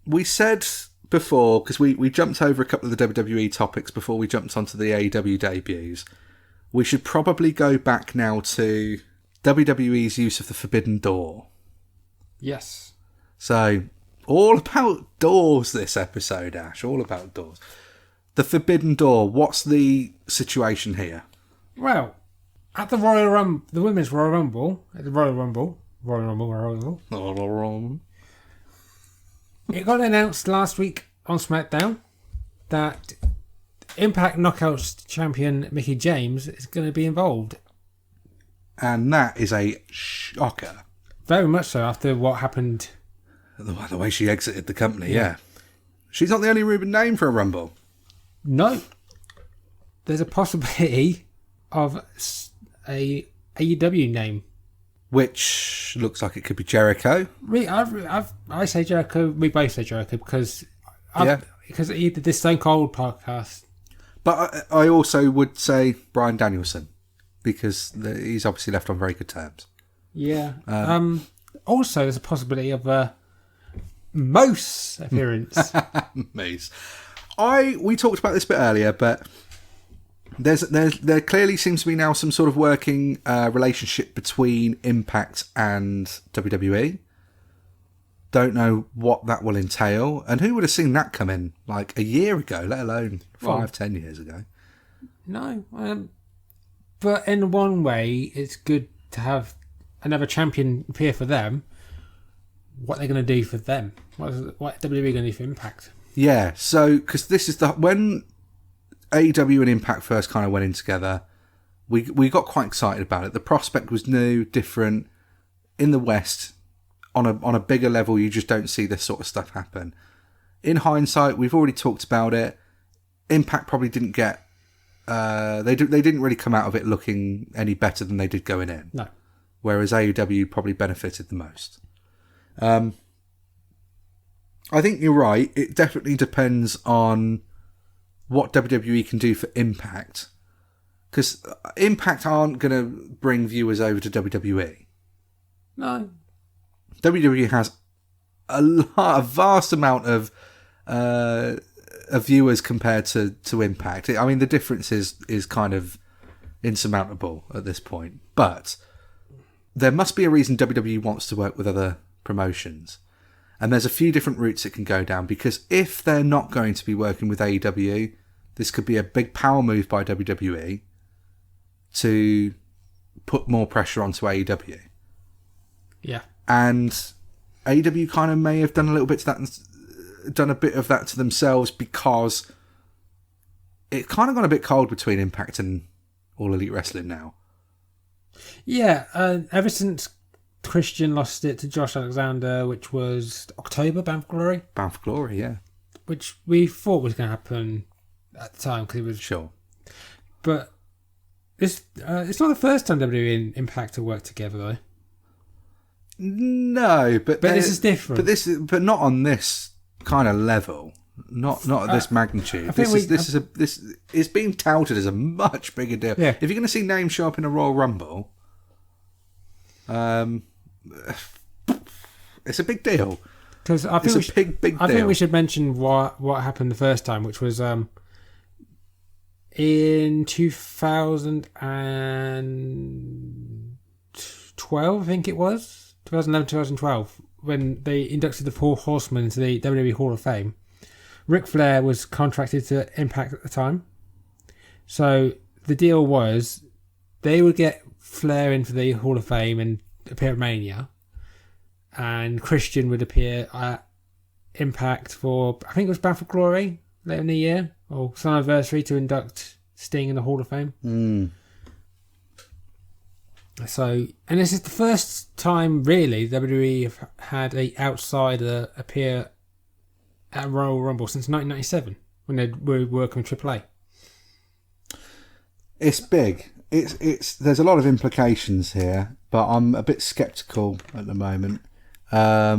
we said before, because we jumped over a couple of the WWE topics before we jumped onto the AEW debuts, we should probably go back now to WWE's use of the Forbidden Door. Yes. So, all about doors this episode, Ash. All about doors. The Forbidden Door, what's the situation here? Well, at the the Women's Royal Rumble, it got announced last week on SmackDown that Impact Knockouts champion Mickie James is going to be involved. And that is a shocker. Very much so, after what happened. The way she exited the company, yeah. She's not the only Ruben name for a Rumble. No. There's a possibility of a AEW name. Which looks like it could be Jericho. I say Jericho. We both say Jericho because he did this Stone Cold podcast. But I also would say Bryan Danielson because he's obviously left on very good terms. Yeah. Also, there's a possibility of a Moose appearance. Moose. We talked about this a bit earlier, but there clearly seems to be now some sort of working relationship between Impact and WWE. Don't know what that will entail, and who would have seen that come in like a year ago, let alone 10 years ago. No, but in one way, it's good to have another champion appear for them. What they're going to do for them? What WWE going to do for Impact? Yeah, so because this is when AEW and Impact first kind of went in together, we got quite excited about it. The prospect was new, different. In the West, on a bigger level, you just don't see this sort of stuff happen. In hindsight, we've already talked about it. Impact probably didn't get. They didn't really come out of it looking any better than they did going in. No. Whereas AEW probably benefited the most. I think you're right. It definitely depends on what WWE can do for Impact. Because Impact aren't going to bring viewers over to WWE. No. WWE has a vast amount of viewers compared to Impact. I mean, the difference is kind of insurmountable at this point. But there must be a reason WWE wants to work with other promotions. And there's a few different routes it can go down, because if they're not going to be working with AEW, this could be a big power move by WWE to put more pressure onto AEW. Yeah. And AEW kind of may have done a little bit to that, done a bit of that to themselves, because it kind of gone a bit cold between Impact and All Elite Wrestling now. Yeah, ever since Christian lost it to Josh Alexander, which was October, Bound for Glory. Bound for Glory, yeah. Which we thought was going to happen at the time, because it was... Sure. But it's not the first time WWE and Impact have worked together, though. No, but this is different. But not on this kind of level. Not at this magnitude. This is being touted as a much bigger deal. Yeah. If you're going to see names show up in a Royal Rumble, it's a big deal. Because I think it's a big deal. I think we should mention what happened the first time, which was in 2012, I think it was 2011, 2012, when they inducted the Four Horsemen into the WWE Hall of Fame. Ric Flair was contracted to Impact at the time, so the deal was they would get Flair into the Hall of Fame and appear at Mania, and Christian would appear at Impact for, I think it was Bound for Glory later in the year, or some anniversary to induct Sting in the Hall of Fame. Mm. So, and this is the first time really WWE have had a outsider appear at Royal Rumble since 1997, when they were working with AAA. It's big. There's a lot of implications here, but I'm a bit sceptical at the moment. I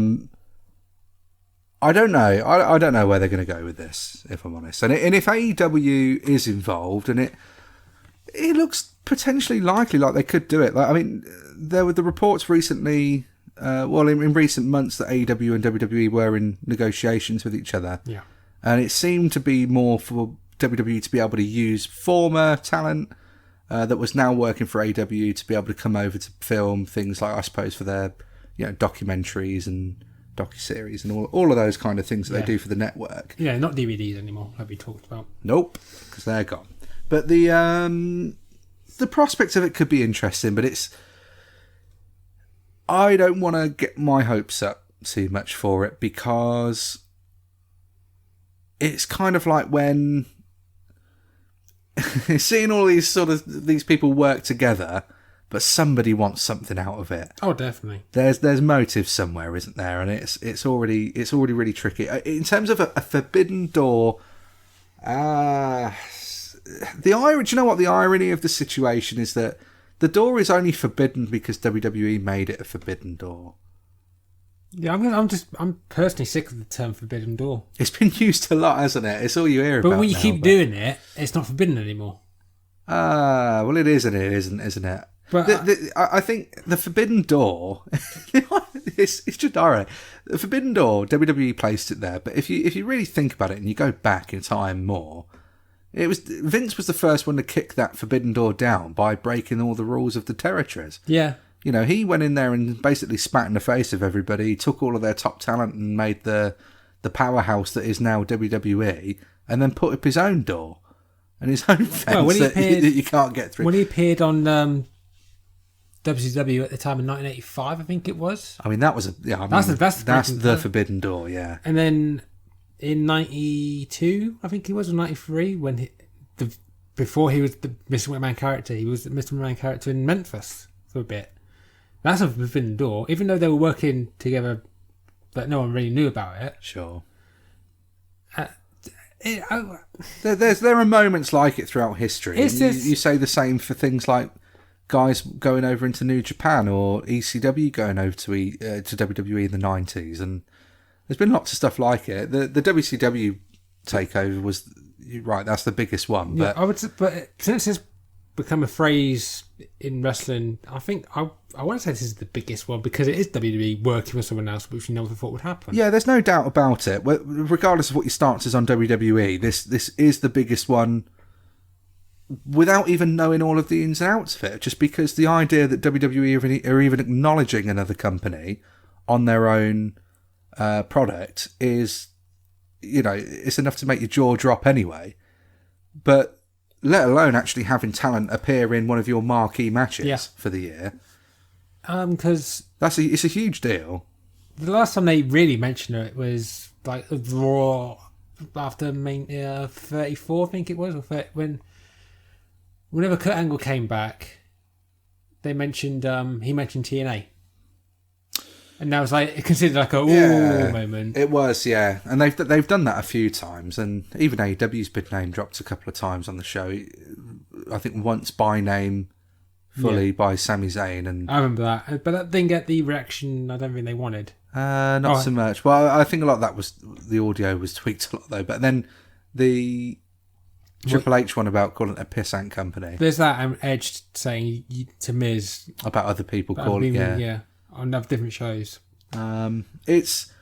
don't know. I don't know where they're going to go with this, if I'm honest. And if AEW is involved, and it looks potentially likely like they could do it. Like, I mean, there were the reports recently in recent months that AEW and WWE were in negotiations with each other. Yeah. And it seemed to be more for WWE to be able to use former talent that was now working for AEW to be able to come over to film things like, I suppose, for their documentaries and docuseries and all of those kind of things that they do for the network. Yeah, not DVDs anymore, like we talked about. Nope, because they're gone. But the prospect of it could be interesting, but I don't want to get my hopes up too much for it, because it's kind of like when seeing all these people work together, but somebody wants something out of it. Oh, definitely. There's motive somewhere, isn't there? And it's already really tricky in terms of a forbidden door. Do you know what the irony of the situation is? That the door is only forbidden because WWE made it a forbidden door. Yeah, I'm personally sick of the term forbidden door. It's been used a lot, hasn't it? It's all you hear about. But when you keep doing it, it's not forbidden anymore. Well, it is and it isn't, isn't it? But I think the forbidden door, it's just ironic. The forbidden door, WWE placed it there, but if you really think about it and you go back in time more, Vince was the first one to kick that forbidden door down by breaking all the rules of the territories. Yeah. He went in there and basically spat in the face of everybody, took all of their top talent and made the powerhouse that is now WWE, and then put up his own door and his own fence that you can't get through. When he appeared on WCW at the time in 1985, I think it was. I mean, that was that's the forbidden door, yeah. And then in 92, I think he was, or 93, when before he was the Mr. McMahon character, he was the Mr. McMahon character in Memphis for a bit. That's a forbidden door, even though they were working together, but no one really knew about it. Sure. There are moments like it throughout history. You say the same for things like guys going over into New Japan or ECW going over to WWE in the 90s, and there's been lots of stuff like it. The WCW takeover was, you're right, that's the biggest one. But yeah, but since it's become a phrase in wrestling, I think I want to say this is the biggest one, because it is WWE working with someone else, which you never thought would happen. Yeah, there's no doubt about it. Regardless of what your stance is on WWE, this is the biggest one, without even knowing all of the ins and outs of it. Just because the idea that WWE are even acknowledging another company on their own product is, it's enough to make your jaw drop anyway. But let alone actually having talent appear in one of your marquee matches for the year. Because it's a huge deal. The last time they really mentioned it was like Raw after 34, I think it was, or 30, whenever Kurt Angle came back, they mentioned he mentioned TNA. And that was considered like a moment. It was, yeah. And they've done that a few times, and even AEW's been name dropped a couple of times on the show. I think once by name fully by Sami Zayn, and I remember that, but that didn't get the reaction I don't think they wanted. Not so much. Well, I think a lot of that was the audio was tweaked a lot though. But then the Triple H one about calling it a pissant company. There's that Edge saying to Miz about other people calling on different shows. It's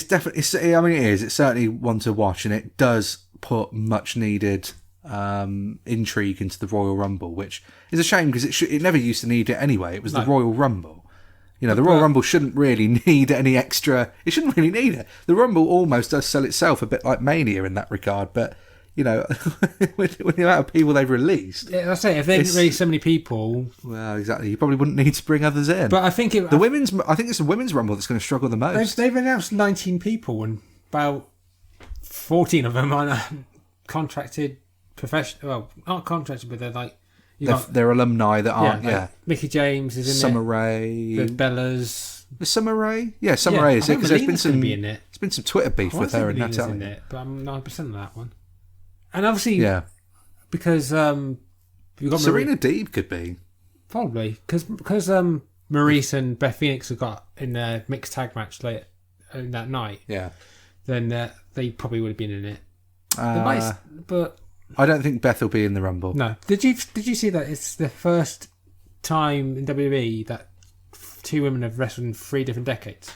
definitely. I mean, it is. It's certainly one to watch, and it does put much needed intrigue into the Royal Rumble, which is a shame because it never used to need it anyway. It was the Royal Rumble. The Royal Rumble shouldn't really need any extra. It shouldn't really need it. The Rumble almost does sell itself a bit like Mania in that regard, but. With the amount of people they've released. Yeah, that's it. If they didn't release so many people... Well, exactly. You probably wouldn't need to bring others in. But I think I think it's the Women's Rumble that's going to struggle the most. They've announced 19 people, and about 14 of them are contracted professional... Well, not contracted, but they're like... They're alumni that aren't, Mickie James is in Summer Rae. The Bellas. Is Summer Rae? Yeah, Summer Rae is it, because there's been some Twitter beef with her and Natalia. In it, but I'm 9% of that one. And obviously, because you've got Serena Deeb could be probably because Maurice and Beth Phoenix have got in their mixed tag match late that night. Yeah, then they probably would have been in it. But I don't think Beth will be in the Rumble. No. Did you see that it's the first time in WWE that two women have wrestled in 3 different decades.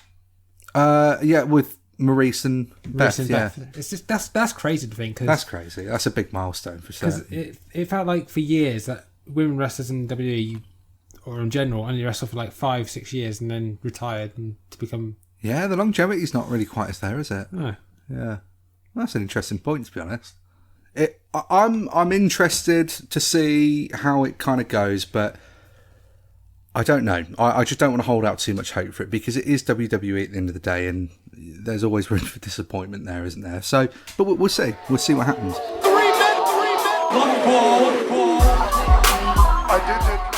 Yeah, with Maurice and Beth. Beth. It's just that's crazy to think. That's crazy. That's a big milestone for sure. Because it felt like for years that women wrestlers in WWE or in general only wrestled for like 5-6 years and then retired and to become. Yeah, the longevity's not really quite as there, is it? No. Yeah, that's an interesting point, to be honest. I'm interested to see how it kind of goes, but I don't know. I just don't want to hold out too much hope for it because it is WWE at the end of the day, and there's always room for disappointment there, isn't there? So, but we'll see. We'll see what happens. 3 men. 1 ball. I did it.